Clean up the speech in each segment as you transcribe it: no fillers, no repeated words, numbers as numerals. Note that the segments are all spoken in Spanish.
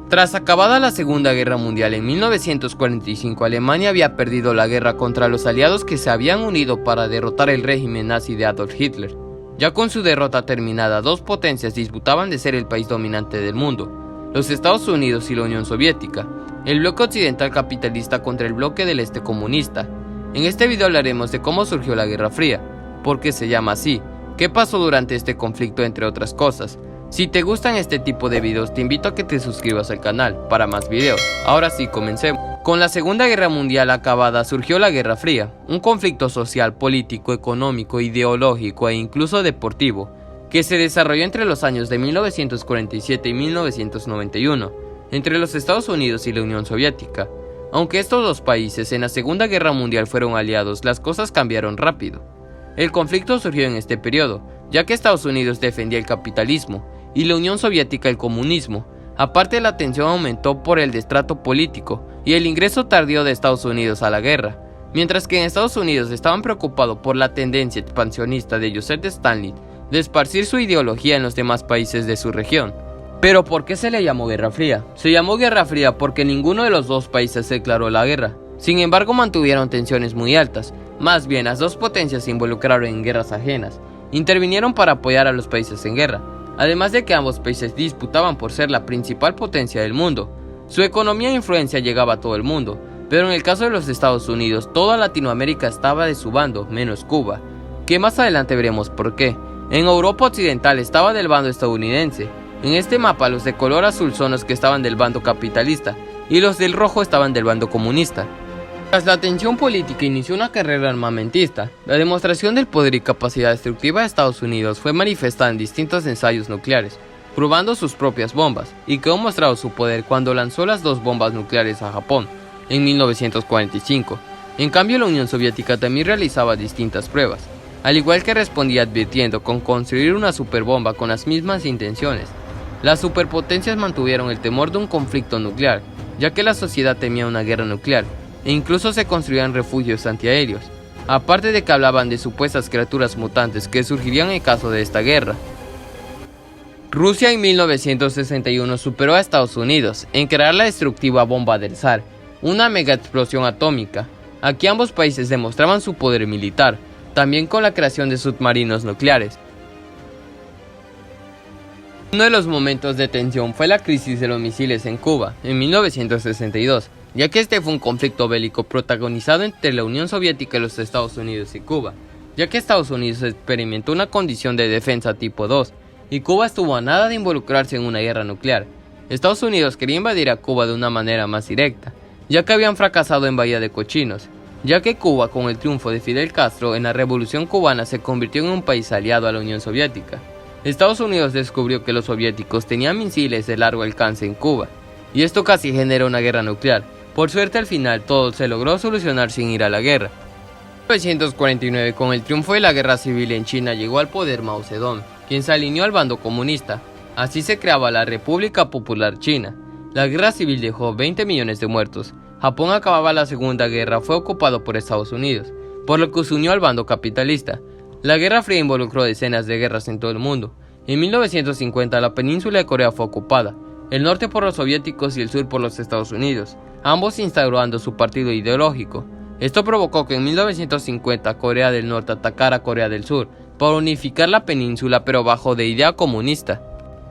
Tras acabada la Segunda Guerra Mundial en 1945, Alemania había perdido la guerra contra los aliados que se habían unido para derrotar el régimen nazi de Adolf Hitler. Ya con su derrota terminada, dos potencias disputaban de ser el país dominante del mundo, los Estados Unidos y la Unión Soviética, el bloque occidental capitalista contra el bloque del este comunista. En este video hablaremos de cómo surgió la Guerra Fría, por qué se llama así, qué pasó durante este conflicto, entre otras cosas. Si te gustan este tipo de videos, te invito a que te suscribas al canal para más videos. Ahora sí, comencemos. Con la Segunda Guerra Mundial acabada, surgió la Guerra Fría, un conflicto social, político, económico, ideológico e incluso deportivo, que se desarrolló entre los años de 1947 y 1991, entre los Estados Unidos y la Unión Soviética. Aunque estos dos países en la Segunda Guerra Mundial fueron aliados, las cosas cambiaron rápido. El conflicto surgió en este periodo, ya que Estados Unidos defendía el capitalismo y la Unión Soviética el comunismo. Aparte, la tensión aumentó por el destrato político y el ingreso tardío de Estados Unidos a la guerra, mientras que en Estados Unidos estaban preocupados por la tendencia expansionista de Joseph Stalin de esparcir su ideología en los demás países de su región. Pero ¿por qué se le llamó Guerra Fría? Se llamó Guerra Fría porque ninguno de los dos países declaró la guerra. Sin embargo, mantuvieron tensiones muy altas. Más bien, las dos potencias se involucraron en guerras ajenas, intervinieron para apoyar a los países en guerra, además de que ambos países disputaban por ser la principal potencia del mundo. Su economía e influencia llegaba a todo el mundo, pero en el caso de los Estados Unidos, toda Latinoamérica estaba de su bando, menos Cuba, que más adelante veremos por qué. En Europa Occidental estaba del bando estadounidense. En este mapa, los de color azul son los que estaban del bando capitalista, y los del rojo estaban del bando comunista. Tras la tensión política inició una carrera armamentista. La demostración del poder y capacidad destructiva de Estados Unidos fue manifestada en distintos ensayos nucleares, probando sus propias bombas, y quedó mostrado su poder cuando lanzó las dos bombas nucleares a Japón, en 1945. En cambio, la Unión Soviética también realizaba distintas pruebas, al igual que respondía advirtiendo con construir una superbomba con las mismas intenciones. Las superpotencias mantuvieron el temor de un conflicto nuclear, ya que la sociedad temía una guerra nuclear, e incluso se construían refugios antiaéreos, aparte de que hablaban de supuestas criaturas mutantes que surgirían en caso de esta guerra. Rusia en 1961 superó a Estados Unidos en crear la destructiva bomba del zar, una mega explosión atómica. Aquí ambos países demostraban su poder militar, también con la creación de submarinos nucleares. Uno de los momentos de tensión fue la crisis de los misiles en Cuba, en 1962, ya que este fue un conflicto bélico protagonizado entre la Unión Soviética y los Estados Unidos y Cuba, ya que Estados Unidos experimentó una condición de defensa tipo 2, y Cuba estuvo a nada de involucrarse en una guerra nuclear. Estados Unidos quería invadir a Cuba de una manera más directa, ya que habían fracasado en Bahía de Cochinos, ya que Cuba, con el triunfo de Fidel Castro en la Revolución Cubana, se convirtió en un país aliado a la Unión Soviética. Estados Unidos descubrió que los soviéticos tenían misiles de largo alcance en Cuba, y esto casi generó una guerra nuclear. Por suerte, al final todo se logró solucionar sin ir a la guerra. En 1949, con el triunfo de la guerra civil en China, llegó al poder Mao Zedong, quien se alineó al bando comunista. Así se creaba la República Popular China. La guerra civil dejó 20 millones de muertos. Japón acababa la Segunda Guerra, fue ocupado por Estados Unidos, por lo que se unió al bando capitalista. La Guerra Fría involucró decenas de guerras en todo el mundo. En 1950 la península de Corea fue ocupada, el norte por los soviéticos y el sur por los Estados Unidos, ambos instaurando su partido ideológico. Esto provocó que en 1950 Corea del Norte atacara a Corea del Sur, para unificar la península pero bajo de idea comunista.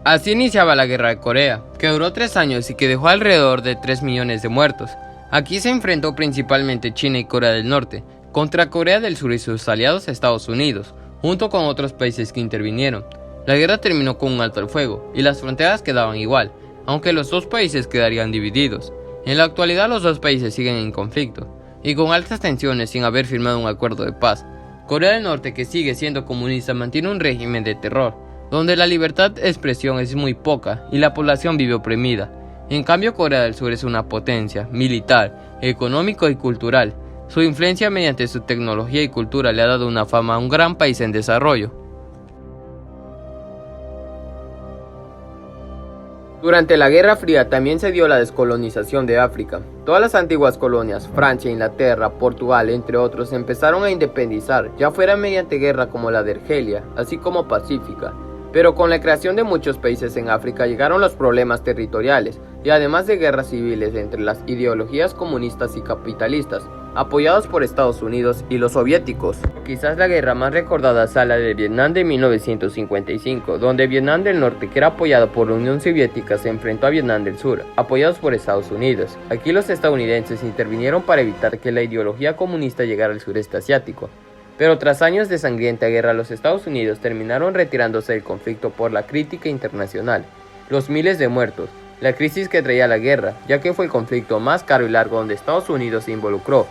Así iniciaba la Guerra de Corea, que duró 3 años y que dejó alrededor de 3 millones de muertos. Aquí se enfrentó principalmente China y Corea del Norte, contra Corea del Sur y sus aliados Estados Unidos, junto con otros países que intervinieron. La guerra terminó con un alto al fuego, y las fronteras quedaban igual, aunque los dos países quedarían divididos. En la actualidad los dos países siguen en conflicto, y con altas tensiones sin haber firmado un acuerdo de paz. Corea del Norte, que sigue siendo comunista, mantiene un régimen de terror, donde la libertad de expresión es muy poca y la población vive oprimida. En cambio, Corea del Sur es una potencia militar, económico y cultural. Su influencia mediante su tecnología y cultura le ha dado una fama a un gran país en desarrollo. Durante la Guerra Fría también se dio la descolonización de África. Todas las antiguas colonias, Francia, Inglaterra, Portugal, entre otros, empezaron a independizar, ya fuera mediante guerra como la de Argelia, así como pacífica. Pero con la creación de muchos países en África llegaron los problemas territoriales y además de guerras civiles entre las ideologías comunistas y capitalistas, apoyados por Estados Unidos y los soviéticos. Quizás la guerra más recordada sea la de Vietnam de 1955, donde Vietnam del Norte, que era apoyado por la Unión Soviética, se enfrentó a Vietnam del Sur, apoyados por Estados Unidos. Aquí los estadounidenses intervinieron para evitar que la ideología comunista llegara al sureste asiático. Pero tras años de sangrienta guerra, los Estados Unidos terminaron retirándose del conflicto por la crítica internacional, los miles de muertos, la crisis que traía la guerra, ya que fue el conflicto más caro y largo donde Estados Unidos se involucró.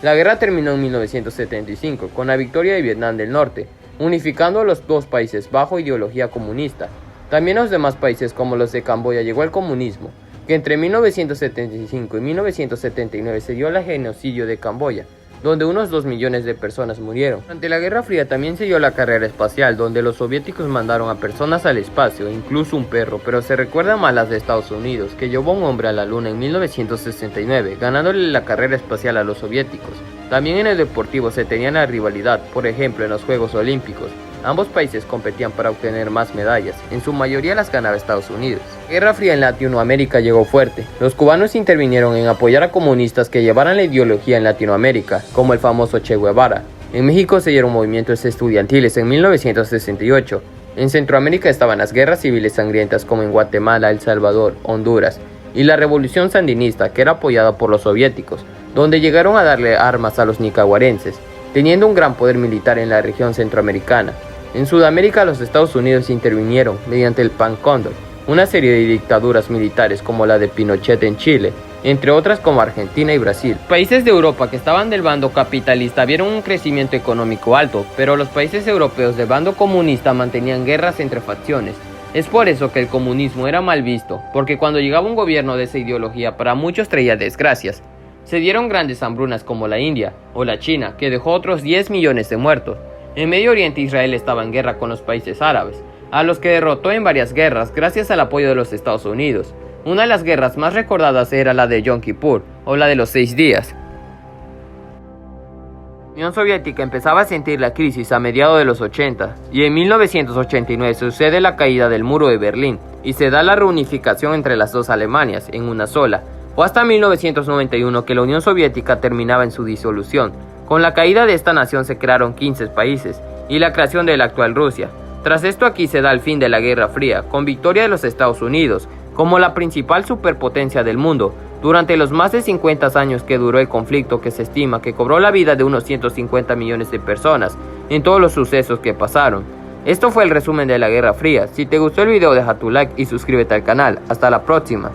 La guerra terminó en 1975 con la victoria de Vietnam del Norte, unificando a los dos países bajo ideología comunista. También a los demás países como los de Camboya llegó el comunismo, que entre 1975 y 1979 se dio el genocidio de Camboya, donde unos 2 millones de personas murieron. Durante la Guerra Fría también se dio la carrera espacial, donde los soviéticos mandaron a personas al espacio, incluso un perro, pero se recuerdan más las de Estados Unidos, que llevó a un hombre a la Luna en 1969, ganándole la carrera espacial a los soviéticos. También en el deportivo se tenía la rivalidad, por ejemplo en los Juegos Olímpicos. Ambos países competían para obtener más medallas, en su mayoría las ganaba Estados Unidos. La Guerra Fría en Latinoamérica llegó fuerte. Los cubanos intervinieron en apoyar a comunistas que llevaran la ideología en Latinoamérica, como el famoso Che Guevara. En México se dieron movimientos estudiantiles en 1968. En Centroamérica estaban las guerras civiles sangrientas como en Guatemala, El Salvador, Honduras, y la revolución sandinista, que era apoyada por los soviéticos, donde llegaron a darle armas a los nicaragüenses, teniendo un gran poder militar en la región centroamericana. En Sudamérica los Estados Unidos intervinieron mediante el Plan Cóndor, una serie de dictaduras militares como la de Pinochet en Chile, entre otras como Argentina y Brasil. Países de Europa que estaban del bando capitalista vieron un crecimiento económico alto, pero los países europeos del bando comunista mantenían guerras entre facciones. Es por eso que el comunismo era mal visto, porque cuando llegaba un gobierno de esa ideología para muchos traía desgracias. Se dieron grandes hambrunas como la India o la China, que dejó otros 10 millones de muertos. En Medio Oriente Israel estaba en guerra con los países árabes, a los que derrotó en varias guerras gracias al apoyo de los Estados Unidos. Una de las guerras más recordadas era la de Yom Kippur, o la de los 6 días. La Unión Soviética empezaba a sentir la crisis a mediados de los 80, y en 1989 sucede la caída del muro de Berlín, y se da la reunificación entre las dos Alemanias en una sola. Fue hasta 1991 que la Unión Soviética terminaba en su disolución. Con la caída de esta nación se crearon 15 países y la creación de la actual Rusia. Tras esto aquí se da el fin de la Guerra Fría, con victoria de los Estados Unidos como la principal superpotencia del mundo. Durante los más de 50 años que duró el conflicto, que se estima que cobró la vida de unos 150 millones de personas en todos los sucesos que pasaron. Esto fue el resumen de la Guerra Fría. Si te gustó el video deja tu like y suscríbete al canal. Hasta la próxima.